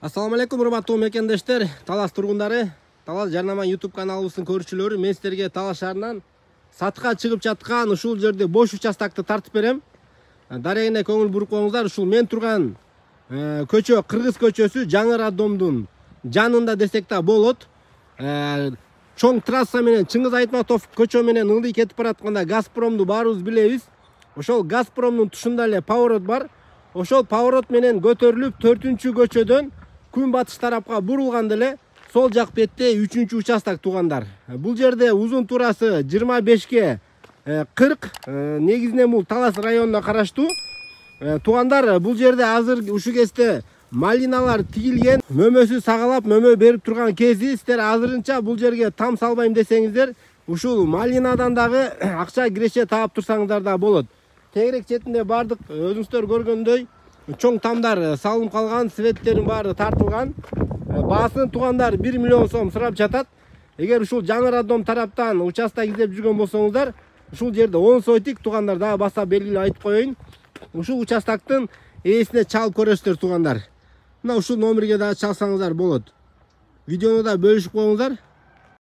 Assalamu alaikum урматтуу мекендештер, Талас тургундары, Талас Жарнама YouTube каналыбыздын көрүүчүлөрү, мен силерге Талас шаарынан сатка чыгып жаткан ушул жерде бош участокты тартып берем. Дарегине көңүл буруп коюңуздар. Ушул мен турган көчө Кыргыз көчөсү жаңы роддомдун жанында десек да болот. Чоң трасса менен Чыңгыз Айтматов көчө менен ылдый кетип баратканда Газпромду баарыбыз билебиз. Ошол Газпромдун тушунда эле поворот бар. Ошол поворот менен көтөрүлүп 4-чү көчөдөн күн батыш тарапка бурулганда эле сол жак бетте 3-чү участок туугандар. Бул жерде узун турасы 25ке 40, негизинен бул Талас районуна караштуу. Туугандар, бул жерде азыр ушу кезде малиналар тигилген, мөмөсү сагалап, мөмө берип турган кези. Сиздер азырынча бул жерге там салбайм десеңиздер, ушул малинадан дагы акча киреше таап турсаңыздар да болот. Тегерек четинде бардык өзүңүздөр көргөндөй чоң тамдар салынып калган, светтерин баары тартылган. Баасын туугандар 1 миллион сом сурап жатат. Эгер ушул жаңы роддом тараптан участок издеп жүргөн болсоңуздар, ушул жерде 10 сойтик туугандар дагы баса белгилеп айтып коеюн. Ушул участоктун ээсине чалып көрөсүздөр туугандар. Мына ушул номерге дагы чалсаңыздар болот. Видеону да бөлүшүп коюңуздар.